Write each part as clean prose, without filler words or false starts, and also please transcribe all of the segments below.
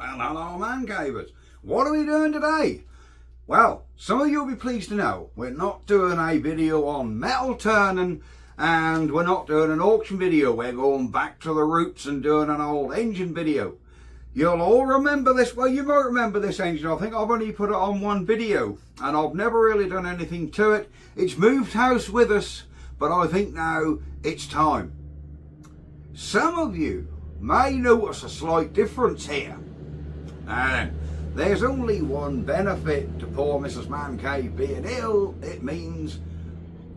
Well, hello man cavers. What are we doing today? Well, some of you will be pleased to know we're not doing a video on metal turning and we're not doing an auction video. We're going back to the roots and doing an old engine video. You'll all remember this. Well, you might remember this engine. I think I've only put it on one video and I've never really done anything to it. It's moved house with us, but I think now it's time. Some of you may notice a slight difference here. And there's only one benefit to poor Mrs. Mancave being ill. It means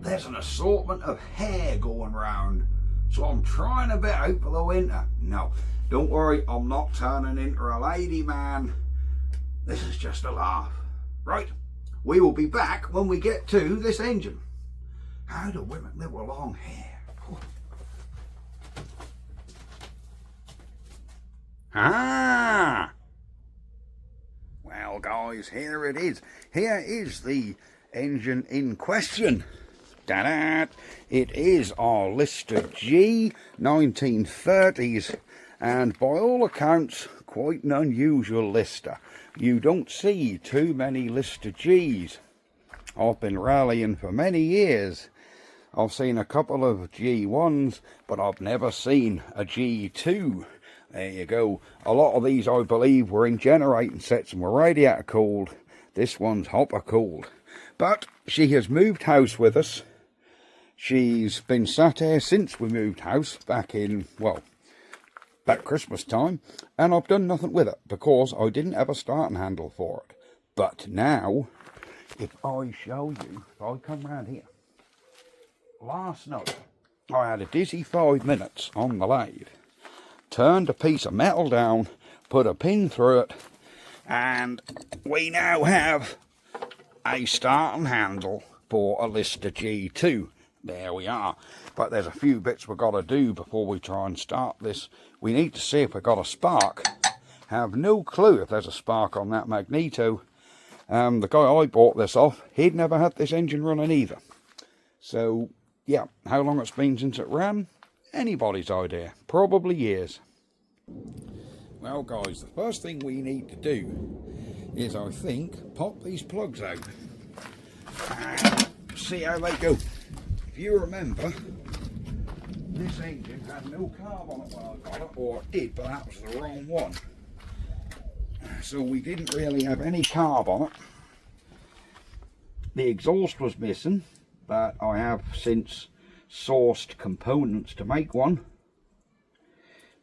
there's an assortment of hair going round. So I'm trying a bit out for the winter. No, don't worry, I'm not turning into a lady man. This is just a laugh. Right, we will be back when we get to this engine. How do women live with long hair? Ah! Well guys, here it is. Here is the engine in question. Ta-da! It is our Lister G 1930s and by all accounts quite an unusual Lister. You don't see too many Lister Gs. I've been rallying for many years. I've seen a couple of G1s, but I've never seen a G2. There you go. A lot of these, I believe, were in generating sets and were radiator cooled. This one's hopper cooled. But she has moved house with us. She's been sat here since we moved house back in, well, back Christmas time. And I've done nothing with it because I didn't have a starting handle for it. But now, if I show you, if I come round here. Last night, I had a dizzy 5 minutes on the lathe. Turned a piece of metal down, put a pin through it, and we now have a starting handle for a Lister G2. There we are. But there's a few bits we've got to do before we try and start this. We need to see if we've got a spark. Have no clue if there's a spark on that magneto. The guy I bought this off, he'd never had this engine running either. So, yeah, how long it's been since it ran? Anybody's idea. Probably years. Well guys, the first thing we need to do is, I think, pop these plugs out and see how they go. If you remember, this engine had no carb on it when I got it, or it did, but that was the wrong one. So we didn't really have any carb on it. The exhaust was missing, but I have since sourced components to make one.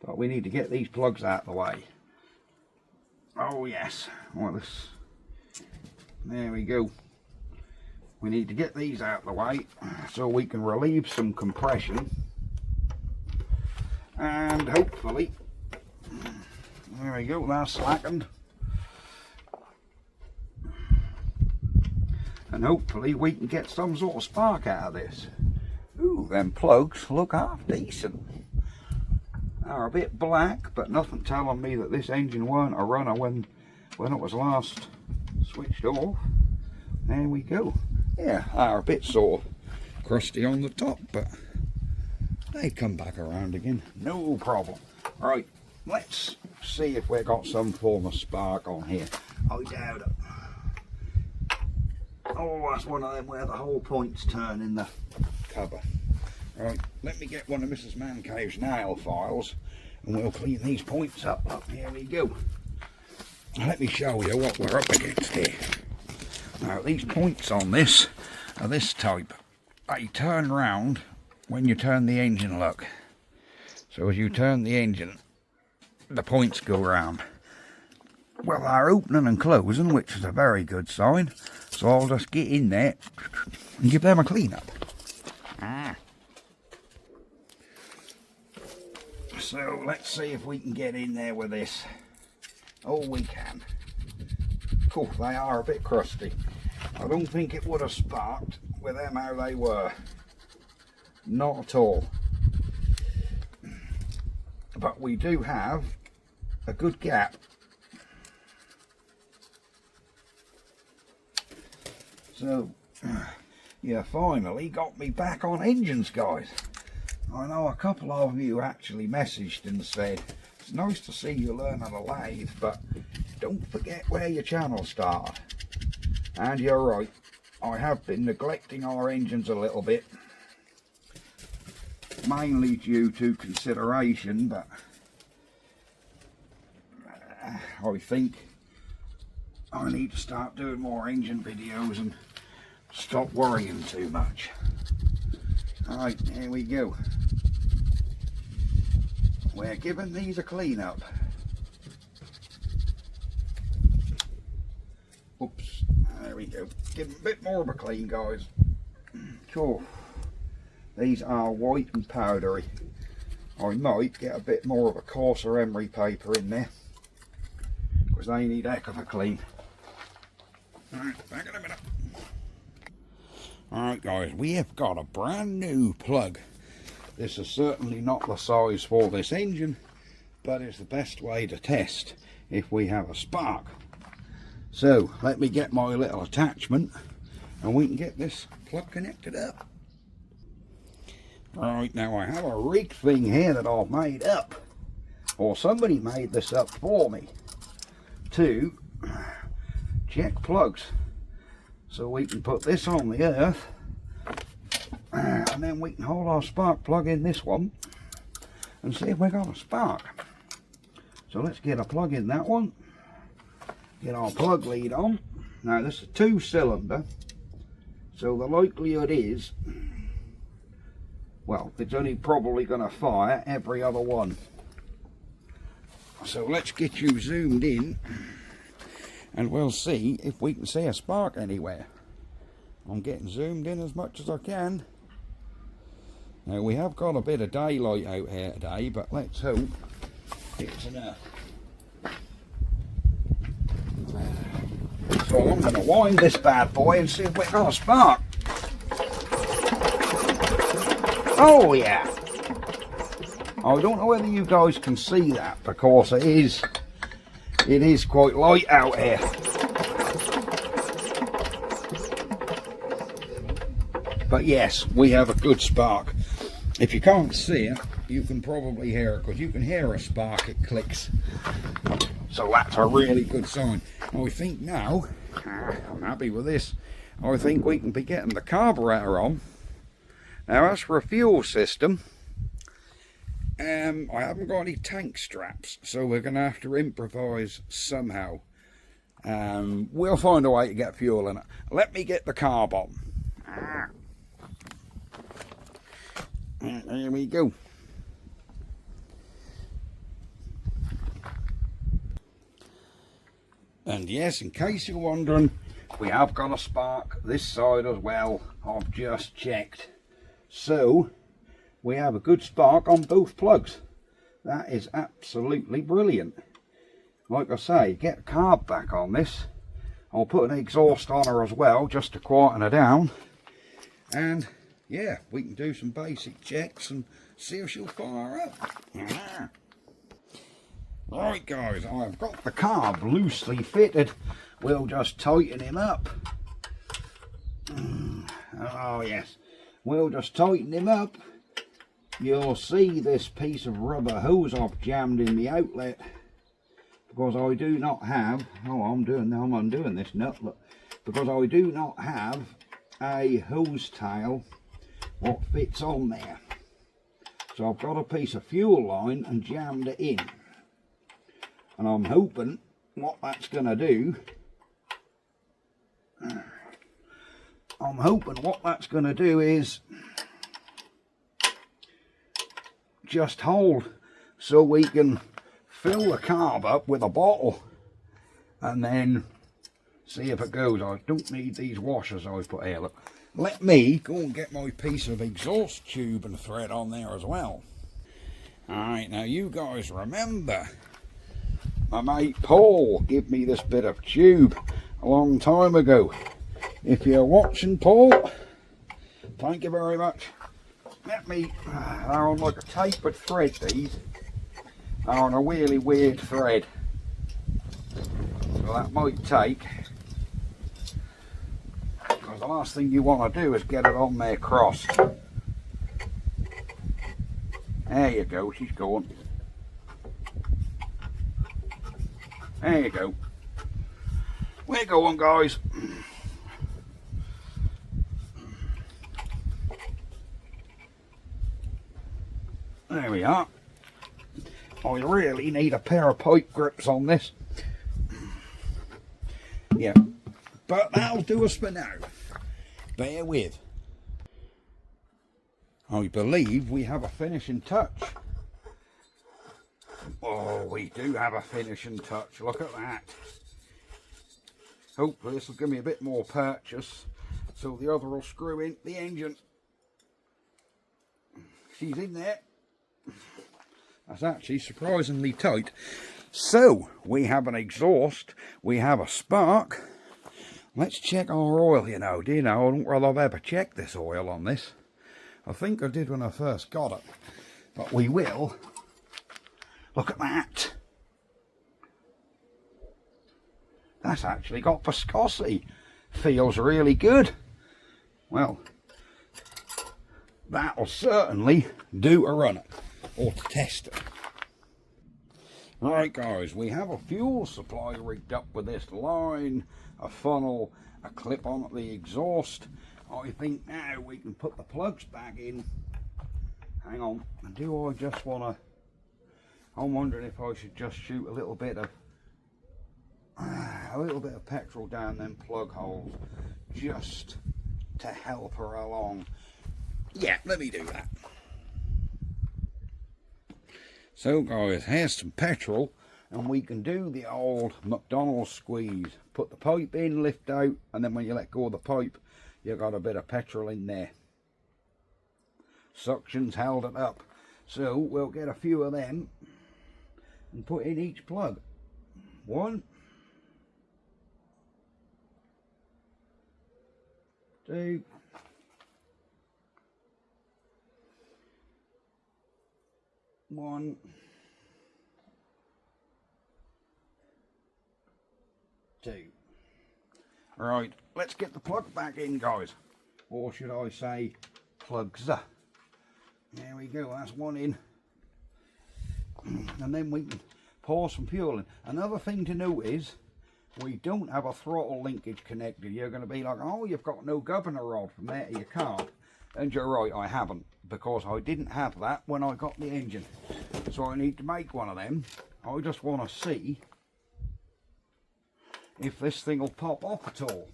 But we need to get these plugs out of the way. Oh yes, well, there we go. We need to get these out of the way so we can relieve some compression. And hopefully, there we go, that's slackened. And hopefully we can get some sort of spark out of this. Ooh, them plugs look half decent. They're a bit black, but nothing telling me that this engine weren't a runner when it was last switched off. There we go. Yeah, they're a bit sort of crusty on the top, but they come back around again. No problem. Right, let's see if we've got some form of spark on here. I doubt it. Oh, that's one of them where the whole points turn in the cover. Right, let me get one of Mrs. Mancave's nail files and we'll clean these points up. Look, here we go. Let me show you what we're up against here. Now, these points on this are this type. They turn round when you turn the engine lock. So as you turn the engine, the points go round. Well, they're opening and closing, which is a very good sign. So I'll just get in there and give them a clean up. So let's see if we can get in there with this. Oh, we can. Oh, they are a bit crusty. I don't think it would have sparked with them how they were. Not at all. But we do have a good gap. So, you finally got me back on engines, guys. I know a couple of you actually messaged and said, it's nice to see you learn on a lathe, but don't forget where your channel started. And you're right, I have been neglecting our engines a little bit, mainly due to consideration, but I think I need to start doing more engine videos and stop worrying too much. Alright, here we go. We're giving these a clean up. Oops, there we go. Give them a bit more of a clean, guys. Cool. These are white and powdery. I might get a bit more of a coarser emery paper in there, because they need a heck of a clean. Alright, back in a minute. Alright guys, we have got a brand new plug. This is certainly not the size for this engine, but it's the best way to test if we have a spark. So let me get my little attachment and we can get this plug connected up. Right, now I have a rig thing here that I've made up, or somebody made this up for me, to check plugs. So we can put this on the earth, and then we can hold our spark plug in this one and see if we got a spark. So let's get a plug in that one, get our plug lead on. Now this is a 2-cylinder, so the likelihood is, well, it's only probably going to fire every other one. So let's get you zoomed in and we'll see if we can see a spark anywhere. I'm getting zoomed in as much as I can. Now we have got a bit of daylight out here today, but let's hope it's enough. So I'm going to wind this bad boy and see if we've got a spark. Oh yeah! I don't know whether you guys can see that, because it is quite light out here. But yes, we have a good spark. If you can't see it, you can probably hear it, because you can hear a spark, it clicks. So that's a really good sign. I think now, I'm happy with this, I think we can be getting the carburetor on. Now as for a fuel system, I haven't got any tank straps, so we're going to have to improvise somehow. We'll find a way to get fuel in it. Let me get the carb on. There we go. And yes, in case you're wondering, we have got a spark this side as well. I've just checked. So we have a good spark on both plugs. That is absolutely brilliant. Like I say, get carb back on this. I'll put an exhaust on her as well, just to quieten her down. And yeah, we can do some basic checks and see if she'll fire up. Right guys, I've got the carb loosely fitted. We'll just tighten him up. Oh yes, we'll just tighten him up. You'll see this piece of rubber hose I've jammed in the outlet, because I do not have, I'm undoing this nut, look, because I do not have a hose tail what fits on there. So I've got a piece of fuel line and jammed it in, and I'm hoping what that's going to do, is just hold so we can fill the carb up with a bottle and then see if it goes. I don't need these washers I put here. Look, let me go and get my piece of exhaust tube and thread on there as well. Alright, now you guys remember my mate Paul gave me this bit of tube a long time ago. If you're watching, Paul, thank you very much. Let me, they're on like a tapered thread, these. They're on a really weird thread. So that might take, because the last thing you want to do is get it on there crossed. There you go, she's gone. There you go. We're going, guys. There we are. I really need a pair of pipe grips on this. Yeah, but that'll do us for now. Bear with. I believe we have a finishing touch. Oh, we do have a finishing touch. Look at that. Hopefully this will give me a bit more purchase so the other will screw in the engine. She's in there. That's actually surprisingly tight. So we have an exhaust, we have a spark. Let's check our oil, you know. Do you know, I don't know I've ever checked this oil on this. I think I did when I first got it, but we will. Look at that. That's actually got viscosity. Feels really good. Well, that'll certainly do to run it, or to test it. Right guys, we have a fuel supply rigged up with this line, a funnel, a clip on the exhaust. I think now we can put the plugs back in. Hang on, do I just want to... I'm wondering if I should just shoot a little bit of petrol down them plug holes just to help her along. Yeah, let me do that. So guys, here's some petrol and we can do the old McDonald's squeeze. Put the pipe in, lift out, and then when you let go of the pipe, you got a bit of petrol in there. Suction's held it up. So we'll get a few of them and put in each plug. 1, 2, 1, 2. Right, let's get the plug back in, guys. Or should I say plugs. There we go, that's one in. And then we can pour some fuel in. Another thing to note is we don't have a throttle linkage connector. You're going to be like, oh, you've got no governor rod from there to your carb. And you're right, I haven't, because I didn't have that when I got the engine. So I need to make one of them. I just want to see if this thing will pop off at all.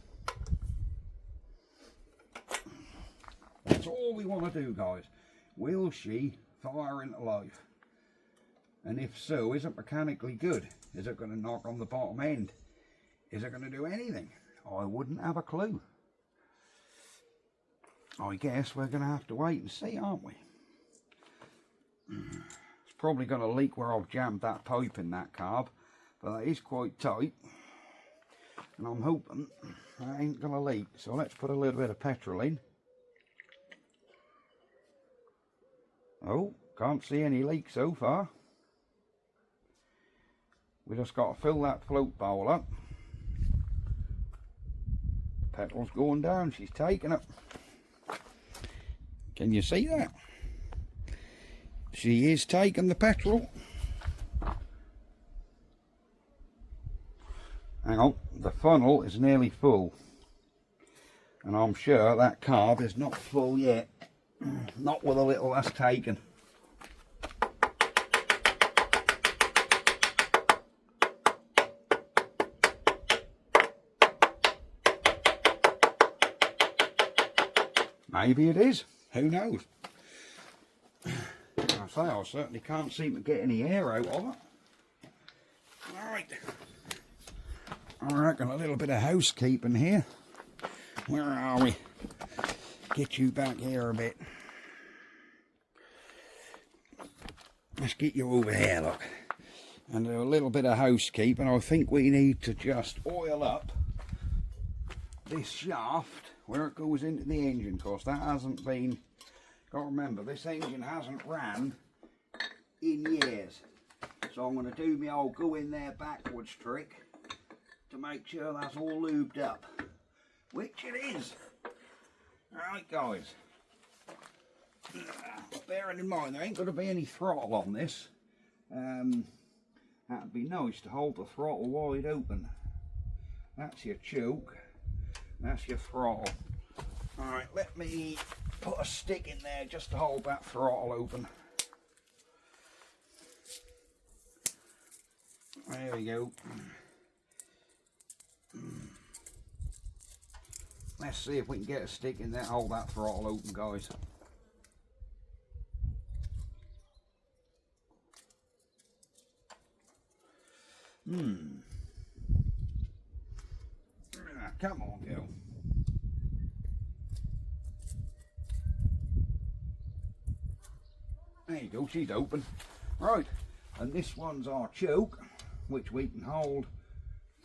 That's all we want to do, guys. Will she fire into life? And if so, is it mechanically good? Is it going to knock on the bottom end? Is it going to do anything? I wouldn't have a clue. I guess we're going to have to wait and see, aren't we? It's probably going to leak where I've jammed that pipe in that carb, but that is quite tight. And I'm hoping that ain't going to leak. So let's put a little bit of petrol in. Oh, can't see any leak so far. We just got to fill that float bowl up. Petrol's going down, she's taking it. Can you see that? She is taking the petrol. Hang on, the funnel is nearly full. And I'm sure that carb is not full yet. Not with a little that's taken. Maybe it is. Who knows? I say I certainly can't seem to get any air out of it. Alright. I reckon a little bit of housekeeping here. Where are we? Get you back here a bit. Let's get you over here, look. And do a little bit of housekeeping. I think we need to just oil up this shaft where it goes into the engine, because that hasn't been, got to remember, this engine hasn't ran in years. So I'm going to do my old go in there backwards trick to make sure that's all lubed up, which it is. Alright guys, bearing in mind there ain't going to be any throttle on this. That'd be nice to hold the throttle wide open. That's your choke, that's your throttle. Alright, let me put a stick in there just to hold that throttle open. There we go. Let's see if we can get a stick in there, hold that throttle open, guys. Come on, girl. There you go, she's open. Right, and this one's our choke, which we can hold.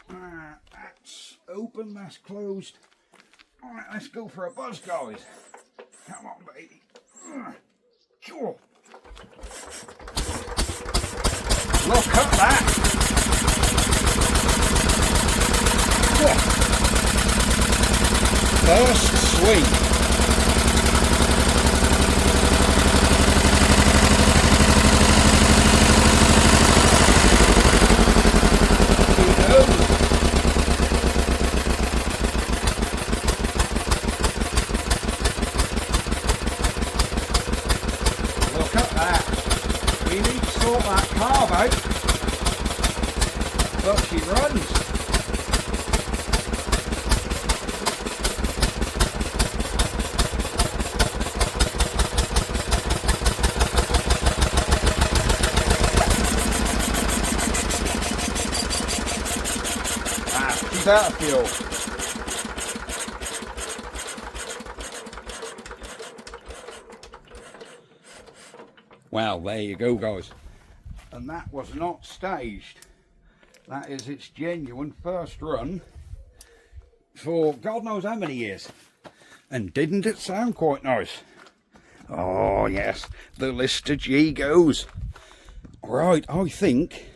That's open, that's closed. Alright, let's go for a buzz, guys. Come on, baby. Sure. Look at that. First swing. Look at that. We need to sort that carb out. But she runs. She's out of fuel. Well, there you go, guys. And that was not staged. That is its genuine first run for God knows how many years. And didn't it sound quite nice? Oh yes, the Lister G goes. Right, I think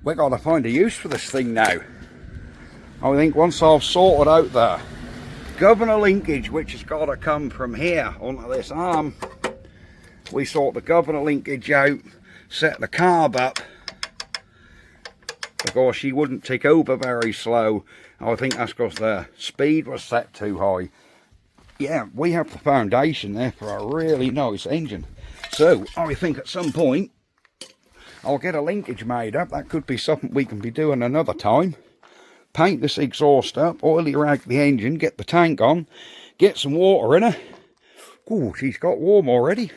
we're going to find a use for this thing now. I think once I've sorted out the governor linkage, which has got to come from here onto this arm, we sort the governor linkage out, set the carb up. Of course, she wouldn't tick over very slow. I think that's because the speed was set too high. Yeah, we have the foundation there for a really nice engine. So I think at some point I'll get a linkage made up. That could be something we can be doing another time. Paint this exhaust up, oily rag the engine, get the tank on, get some water in her. Oh, she's got warm already.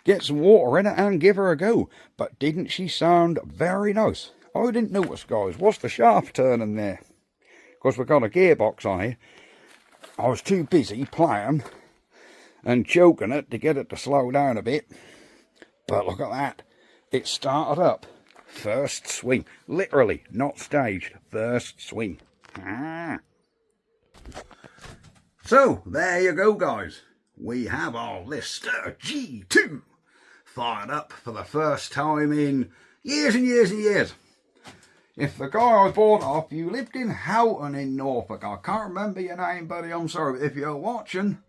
Get some water in her and give her a go. But didn't she sound very nice? I didn't notice, guys. What's the shaft turning there? Because we've got a gearbox on here. I was too busy playing and choking it to get it to slow down a bit. But look at that. It started up. First swing. Literally, not staged. First swing. So, there you go, guys. We have our Lister G2 fired up for the first time in years and years and years. If the guy I bought off you lived in Houghton in Norfolk, I can't remember your name, buddy, I'm sorry. If you're watching,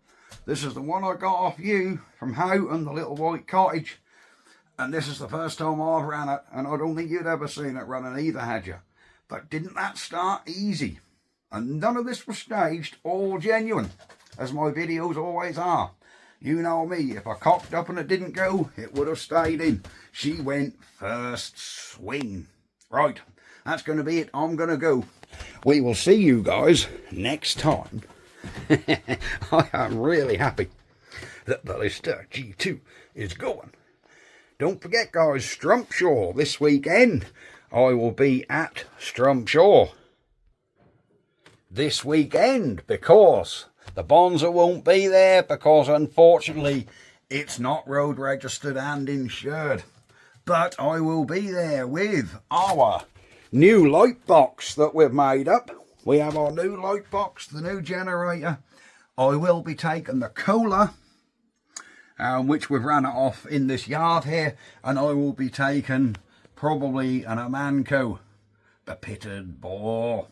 this is the one I got off you from Houghton, the little white cottage. And this is the first time I've ran it, and I don't think you'd ever seen it running either, had you? But didn't that start easy? And none of this was staged, all genuine, as my videos always are. You know me, if I cocked up and it didn't go, it would have stayed in. She went first swing. Right, that's going to be it. I'm going to go. We will see you guys next time. I am really happy that the Lister G2 is going. Don't forget, guys, Strumpshaw this weekend. I will be at Strumpshaw this weekend because the Bonzer won't be there because, unfortunately, it's not road registered and insured. But I will be there with our new light box that we've made up. We have our new light box, the new generator. I will be taking the Kohler, which we've ran it off in this yard here, and I will be taking probably an Amanco, the pitted bore.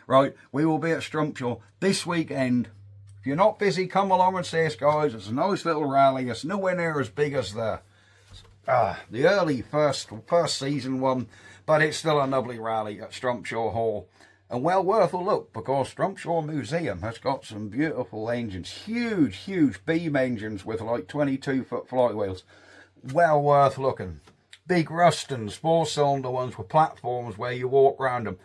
Right, we will be at Strumpshaw this weekend If you're not busy, come along and see us, guys. It's a nice little rally. It's nowhere near as big as the early first season one, but it's still a lovely rally at Strumpshaw Hall. And well worth a look, because Strumpshaw Museum has got some beautiful engines. Huge, huge beam engines with like 22-foot flywheels. Well worth looking. Big Rustons, 4-cylinder ones with platforms where you walk around them.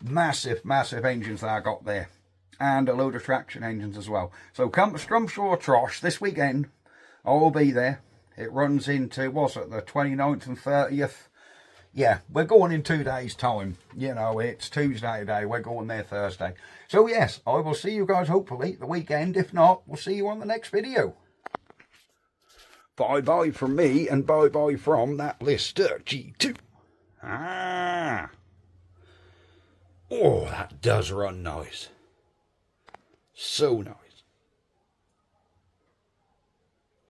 Massive, massive engines that I got there. And a load of traction engines as well. So come to Strumpshaw Trosh this weekend. I will be there. It runs into, what's it, the 29th and 30th? Yeah, we're going in 2 days' time. You know, it's Tuesday today. We're going there Thursday. So, yes, I will see you guys hopefully the weekend. If not, we'll see you on the next video. Bye-bye from me and bye-bye from that Lister G2. Oh, that does run nice. So nice.